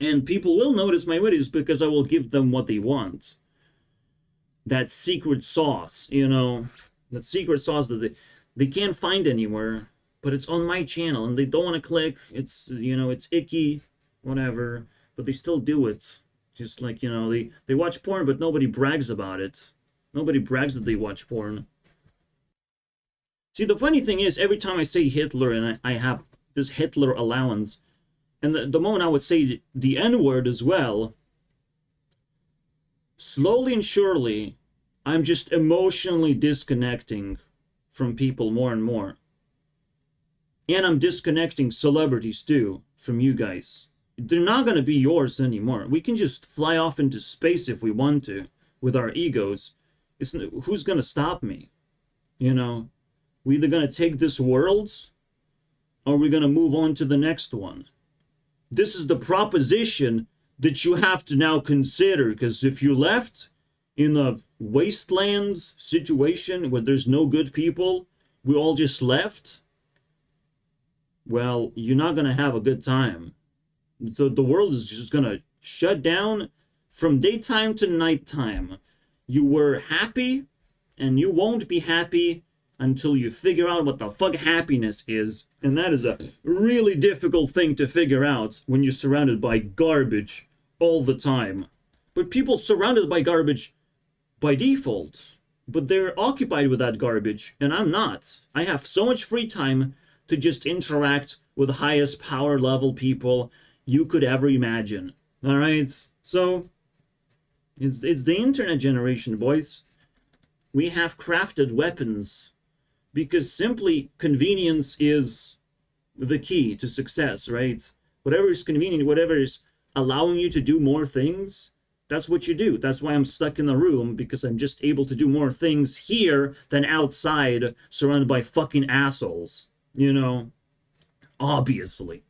Speaker 1: And people will notice my videos because I will give them what they want. That secret sauce, you know, that secret sauce that they can't find anywhere, but it's on my channel and they don't want to click. It's, you know, it's icky, whatever, but they still do it. Just like, you know, they watch porn, but nobody brags about it. Nobody brags that they watch porn. See, the funny thing is, every time I say Hitler and I have this Hitler allowance, and the moment I would say the N-word as well, slowly and surely, I'm just emotionally disconnecting from people more and more. And I'm disconnecting celebrities too from you guys. They're not going to be yours anymore. We can just fly off into space if we want to with our egos. Who's going to stop me? You know, we're either going to take this world or we're going to move on to the next one. This is the proposition that you have to now consider, because if you left in a wasteland situation where there's no good people, we all just left, well, you're not going to have a good time. The world is just going to shut down from daytime to nighttime. You were happy, and you won't be happy until you figure out what the fuck happiness is. And that is a really difficult thing to figure out when you're surrounded by garbage all the time. But people surrounded by garbage by default. But they're occupied with that garbage, and I'm not. I have so much free time to just interact with the highest power level people you could ever imagine. Alright? So, it's the internet generation, boys. We have crafted weapons. Because simply convenience is the key to success, right? Whatever is convenient, whatever is allowing you to do more things, that's what you do. That's why I'm stuck in the room, because I'm just able to do more things here than outside, surrounded by fucking assholes. You know? Obviously.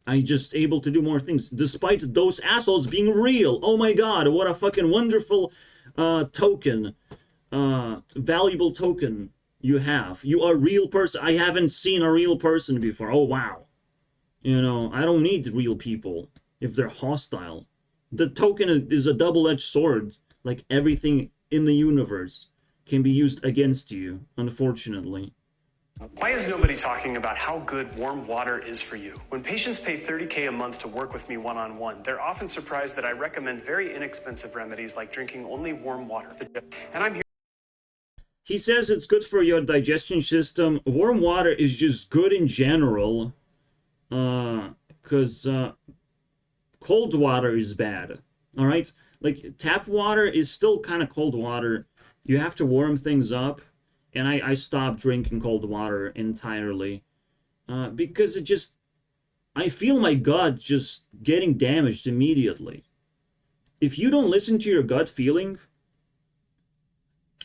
Speaker 1: I'm just able to do more things, despite those assholes being real. Oh my god, what a fucking wonderful token. Valuable token you have. You are a real person. I haven't seen a real person before. Oh, wow. You know, I don't need real people if they're hostile. The token is a double-edged sword. Like everything in the universe can be used against you, unfortunately.
Speaker 13: Why is nobody talking about how good warm water is for you? When patients pay $30K a month to work with me one-on-one, they're often surprised that I recommend very inexpensive remedies like drinking only warm water. And I'm here.
Speaker 1: He says it's good for your digestion system. Warm water is just good in general. Because cold water is bad. Alright? Like, tap water is still kind of cold water. You have to warm things up. And I stopped drinking cold water entirely. Because it just... I feel my gut just getting damaged immediately. If you don't listen to your gut feeling,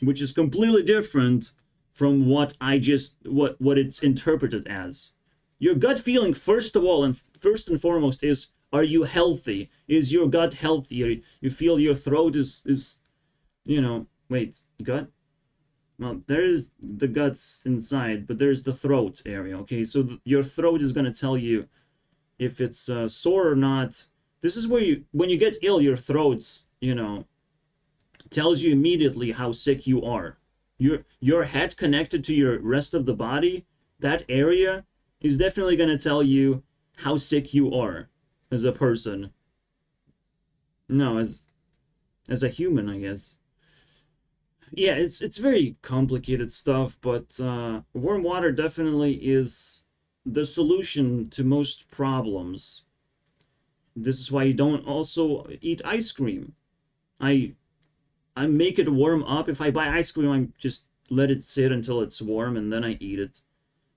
Speaker 1: which is completely different from what what it's interpreted as. Your gut feeling, first of all, and first and foremost, is, are you healthy? Is your gut healthy? You feel your throat is wait, gut? Well, there is the guts inside, but there's the throat area, okay? So your throat is going to tell you if it's sore or not. This is where when you get ill, your throat, tells you immediately how sick you are. Your head connected to your rest of the body, that area is definitely going to tell you how sick you are as a person. No, as a human, I guess. Yeah, it's very complicated stuff, but warm water definitely is the solution to most problems. This is why you don't also eat ice cream. I make it warm up. If I buy ice cream, I just let it sit until it's warm and then I eat it.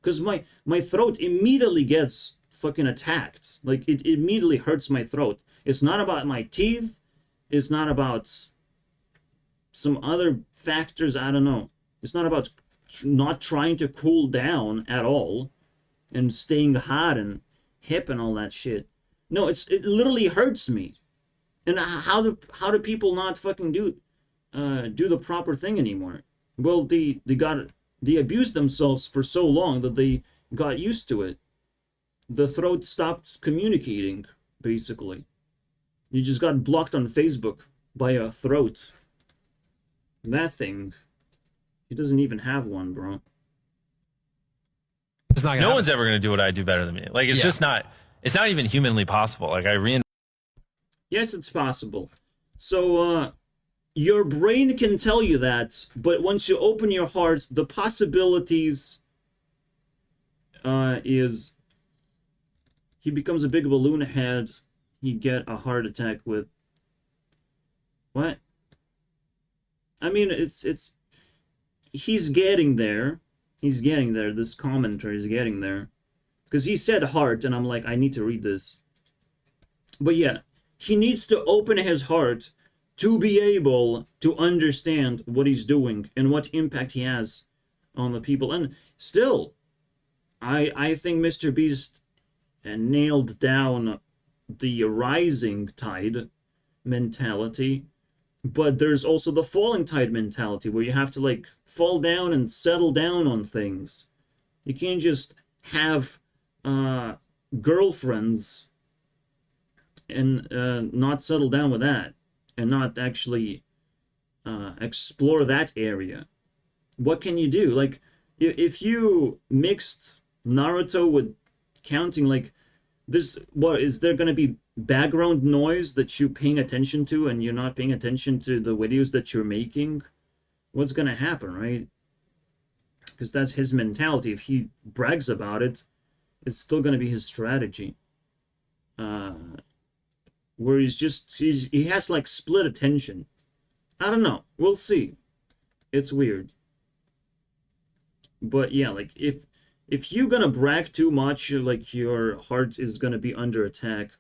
Speaker 1: Because my throat immediately gets fucking attacked. Like, it immediately hurts my throat. It's not about my teeth. It's not about some other factors, I don't know. It's not about not trying to cool down at all and staying hot and hip and all that shit. No, it literally hurts me. And how do people not fucking do the proper thing anymore? Well, they abused themselves for so long that they got used to it. The throat stopped communicating, basically. You just got blocked on Facebook by a throat. That thing, he doesn't even have one, bro.
Speaker 14: No one's ever going to do what I do better than me. Like, it's just not, it's not even humanly possible. Like,
Speaker 1: Yes, it's possible. So, your brain can tell you that, but once you open your heart, the possibilities is he becomes a big balloon head, he get a heart attack with... What? I mean, he's getting there. He's getting there. This commenter is getting there. Because he said heart, and I'm like, I need to read this. But yeah, he needs to open his heart to be able to understand what he's doing and what impact he has on the people. And still, I think Mr. Beast nailed down the rising tide mentality. But there's also the falling tide mentality, where you have to, like, fall down and settle down on things. You can't just have girlfriends and not settle down with that, and not actually explore that area. What can you do? Like, if you mixed Naruto with counting, like, this, what, is there going to be background noise that you're paying attention to and you're not paying attention to the videos that you're making? What's going to happen, right? Because that's his mentality. If he brags about it, it's still going to be his strategy. Where he has, like, split attention. I don't know. We'll see. It's weird. But yeah, like, if you're gonna brag too much, like, your heart is gonna be under attack.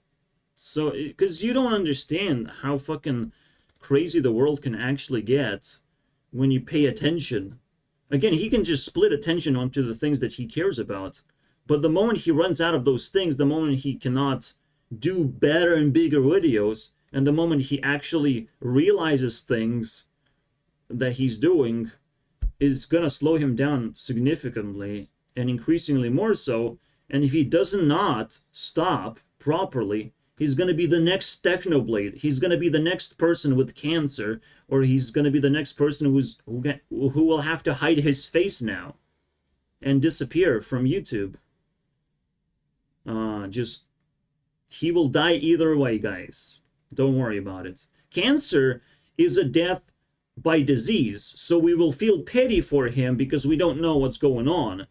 Speaker 1: So, because you don't understand how fucking crazy the world can actually get when you pay attention. Again, he can just split attention onto the things that he cares about. But the moment he runs out of those things, the moment he cannot do better and bigger videos, and the moment he actually realizes things that he's doing, is gonna slow him down significantly, and increasingly more so. And if he does not stop properly, he's going to be the next Technoblade. He's going to be the next person with cancer, or he's going to be the next person who will have to hide his face now and disappear from YouTube. He will die either way, guys. Don't worry about it. Cancer is a death by disease, so we will feel pity for him because we don't know what's going on.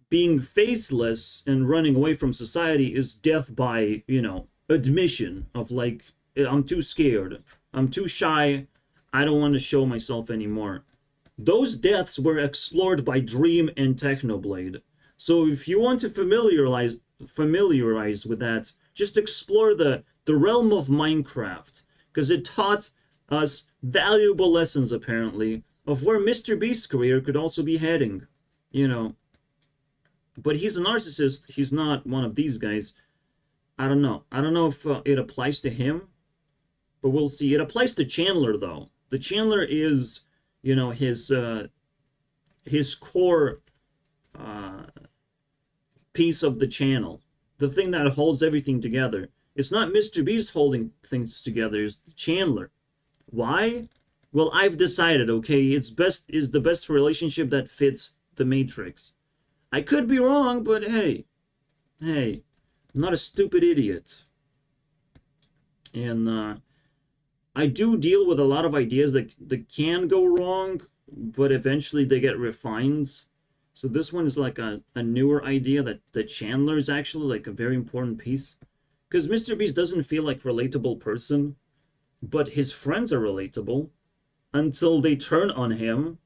Speaker 1: Being faceless and running away from society is death by, admission of, like, I'm too scared. I'm too shy. I don't want to show myself anymore. Those deaths were explored by Dream and Technoblade. So if you want to familiarize with that, just explore the realm of Minecraft, because it taught us valuable lessons, apparently, of where Mr. Beast's career could also be heading, you know. But he's a narcissist. He's not one of these guys. I don't know. I don't know if it applies to him, but we'll see. It applies to Chandler, though. The Chandler is, you know, his core piece of the channel, the thing that holds everything together. It's not Mr. Beast holding things together, it's Chandler. Why? Well, I've decided, okay, is the best relationship that fits the Matrix. I could be wrong, but hey, I'm not a stupid idiot. And I do deal with a lot of ideas that can go wrong, but eventually they get refined. So this one is like a newer idea that Chandler is actually like a very important piece. Because Mr. Beast doesn't feel like a relatable person, but his friends are relatable until they turn on him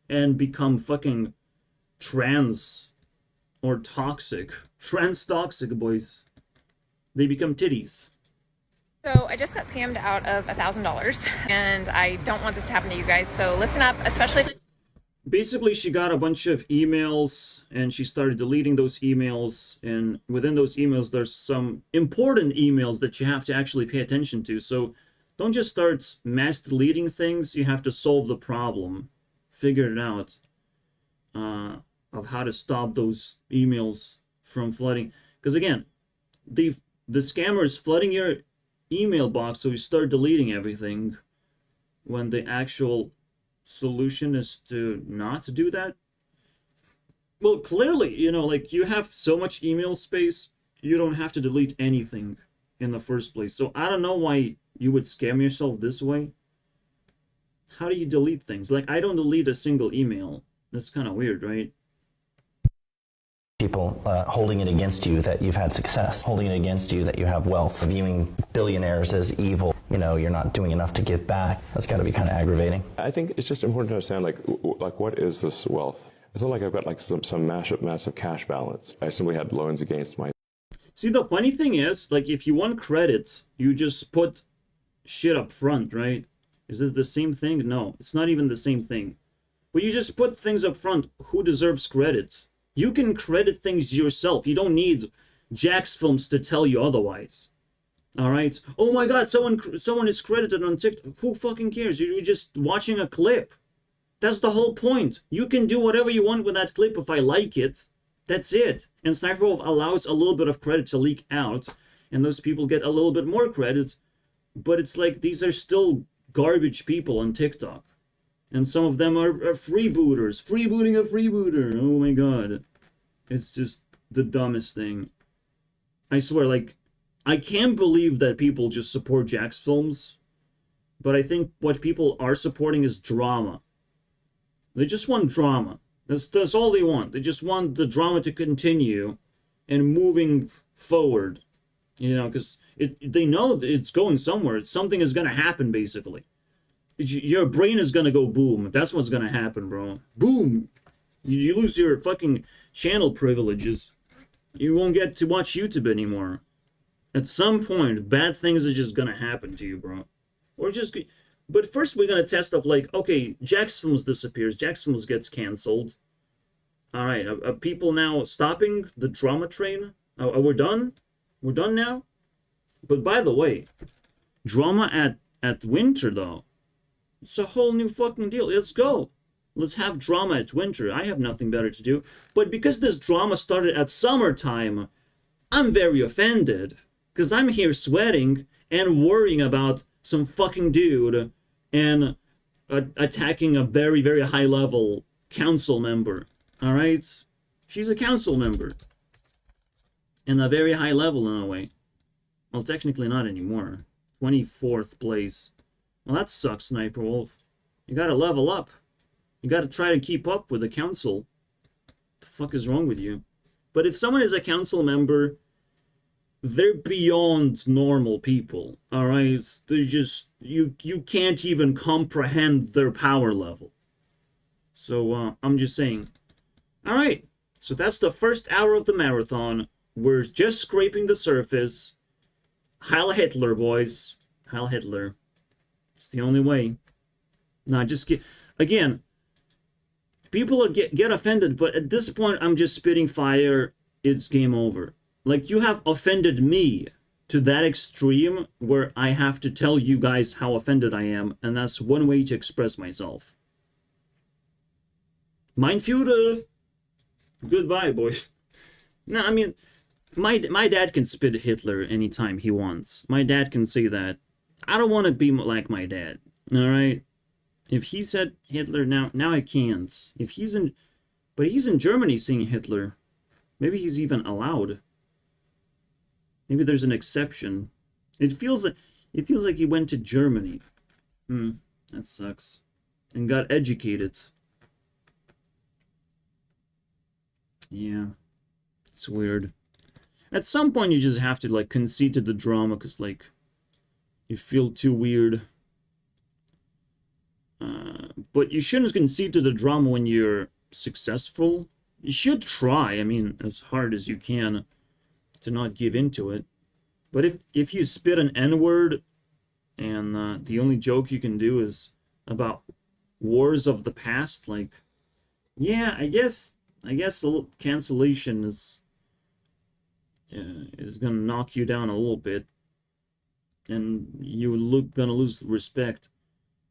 Speaker 1: and become fucking trans or toxic. Trans toxic, boys. They become titties.
Speaker 15: So I just got scammed out of $1,000, and I don't want this to happen to you guys, so listen up, especially if...
Speaker 1: Basically, she got a bunch of emails, and she started deleting those emails, and within those emails, there's some important emails that you have to actually pay attention to, so don't just start mass deleting things, you have to solve the problem, figure it out, of how to stop those emails from flooding. Because again, the scammer is flooding your email box, so you start deleting everything, when the actual solution is to not do that. Well, clearly, you know, like, you have so much email space, you don't have to delete anything in the first place. So I don't know why you would scam yourself this way. How do you delete things? Like, I don't delete a single email. That's kind of weird, right?
Speaker 16: People holding it against you that you've had success, holding it against you that you have wealth, viewing billionaires as evil. You know, you're not doing enough to give back. That's got to be kind of aggravating.
Speaker 17: I think it's just important to understand, like what is this wealth? It's not like I've got like some massive cash balance. I simply had loans against my...
Speaker 1: See, the funny thing is, like, if you want credit, you just put shit up front, right? Is it the same thing? No, it's not even the same thing. But you just put things up front. Who deserves credit? You can credit things yourself. You don't need Jax Films to tell you otherwise. All right? Oh my God, someone is credited on TikTok. Who fucking cares? You're just watching a clip. That's the whole point. You can do whatever you want with that clip if I like it. That's it. And Sniper Wolf allows a little bit of credit to leak out, and those people get a little bit more credit. But it's like, these are still garbage people on TikTok. And some of them are freebooters. Freebooting a freebooter. Oh my God. It's just the dumbest thing. I swear, like, I can't believe that people just support Jax Films. But I think what people are supporting is drama. They just want drama. That's all they want. They just want the drama to continue and moving forward. You know, because they know it's going somewhere. Something is going to happen, basically. Your brain is going to go boom. That's what's going to happen, bro. Boom! You lose your fucking channel privileges. You won't get to watch YouTube anymore. At some point, bad things are just going to happen to you, bro. Or just... But first we're going to test stuff like, okay, Jax Films disappears. Jax Films gets cancelled. Alright, are people now stopping the drama train? We're done? We're done now? But by the way, drama at Winter, though. It's a whole new fucking deal. Let's go. Let's have drama at Winter. I have nothing better to do. But because this drama started at summertime, I'm very offended. Because I'm here sweating and worrying about some fucking dude and attacking a very, very high-level council member. Alright? She's a council member. And a very high level in a way. Well, technically not anymore. 24th place. Well, that sucks, Sniper Wolf. You gotta level up. You gotta try to keep up with the council. What the fuck is wrong with you? But if someone is a council member they're beyond normal people, all right? They're just, you can't even comprehend their power level. So I'm just saying. All right, so that's the first hour of the marathon. We're just scraping the surface. Heil Hitler, boys. Heil Hitler. It's the only way. No, just get, again, people are get offended, but at this point, I'm just spitting fire. It's game over. Like, you have offended me to that extreme where I have to tell you guys how offended I am, and that's one way to express myself. Mein Führer. Goodbye, boys. No, I mean, my dad can spit Hitler anytime he wants. My dad can say that. I don't want to be like my dad, all right? If he said Hitler, now I can't. If he's in, but he's in Germany saying Hitler. Maybe he's even allowed. Maybe there's an exception. It feels like he went to Germany. That sucks. And got educated. Yeah. It's weird. At some point you just have to like concede to the drama because like you feel too weird. But you shouldn't concede to the drama when you're successful. You should try, I mean, as hard as you can to not give into it. But if you spit an N-word and the only joke you can do is about wars of the past, like, yeah, I guess a little cancellation is gonna knock you down a little bit, and you're gonna lose respect.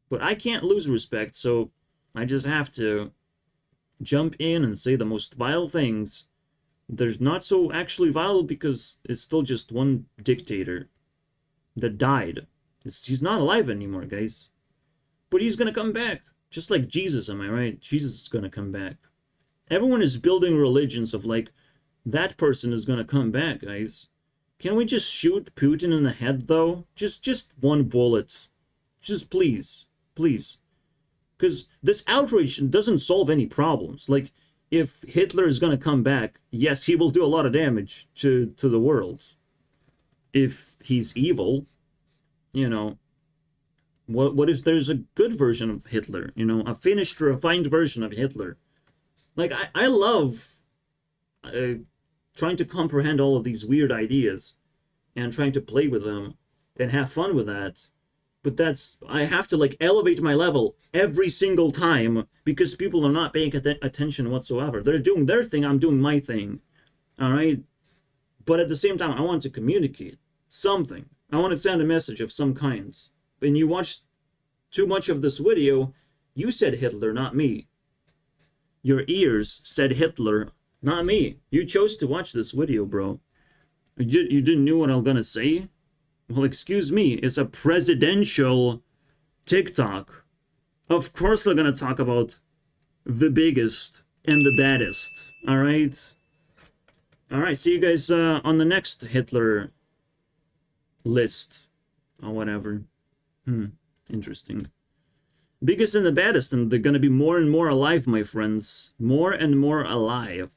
Speaker 1: But I can't lose respect, so I just have to jump in and say the most vile things. There's not so actually vile because it's still just one dictator that died. He's not alive anymore, guys. But he's gonna come back. Just like Jesus, am I right? Jesus is gonna come back. Everyone is building religions of like, that person is gonna come back, guys. Can we just shoot Putin in the head, though? Just one bullet. Just please. Please. Because this outrage doesn't solve any problems. Like, if Hitler is gonna come back, yes, he will do a lot of damage to the world. If he's evil, you know, what if there's a good version of Hitler? You know, a finished, refined version of Hitler. Like, I love trying to comprehend all of these weird ideas and trying to play with them and have fun with that. But I have to like elevate my level every single time because people are not paying attention whatsoever. They're doing their thing, I'm doing my thing. All right? But at the same time, I want to communicate something. I want to send a message of some kind. When you watch too much of this video, you said Hitler, not me. Your ears said Hitler, not me. You chose to watch this video, bro. You didn't know what I'm gonna say? Well, excuse me, it's a presidential TikTok. Of course they're gonna talk about the biggest and the baddest, alright? Alright, see you guys on the next Hitler list. Or whatever. Interesting. Biggest and the baddest, and they're gonna be more and more alive, my friends. More and more alive.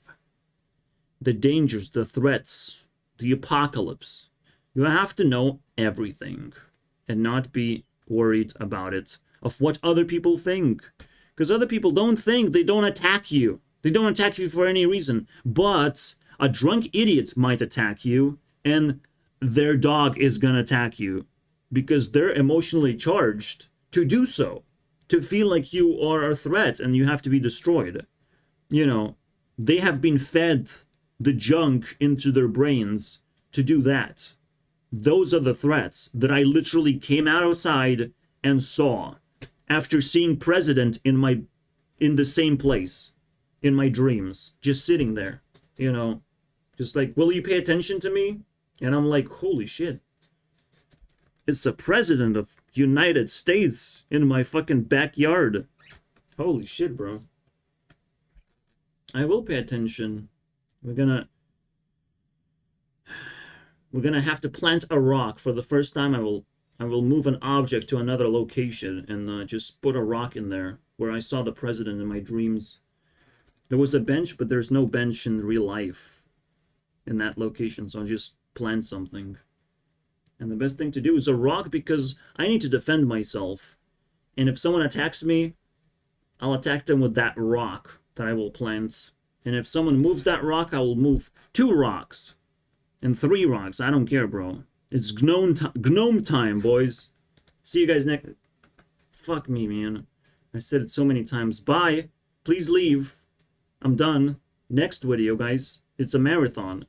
Speaker 1: The dangers, the threats, the apocalypse. You have to know everything and not be worried about it, of what other people think. Because other people don't think, they don't attack you. They don't attack you for any reason. But a drunk idiot might attack you, and their dog is gonna attack you. Because they're emotionally charged to do so. To feel like you are a threat and you have to be destroyed. You know, they have been fed the junk into their brains to do that. Those are the threats that I literally came outside and saw after seeing President in the same place in my dreams, just sitting there, you know, just like, will you pay attention to me? And I'm like, holy shit. It's the President of United States in my fucking backyard. Holy shit, bro. I will pay attention. We're gonna have to plant a rock. For the first time, I will move an object to another location and just put a rock in there where I saw the president in my dreams. There was a bench, but there's no bench in real life. in that location, so I'll just plant something. And the best thing to do is a rock, because I need to defend myself. And if someone attacks me, I'll attack them with that rock that I will plant. And if someone moves that rock, I will move 2 rocks. And 3 rocks. I don't care, bro. It's gnome time, boys. See you guys next... Fuck me, man. I said it so many times. Bye. Please leave. I'm done. Next video, guys. It's a marathon.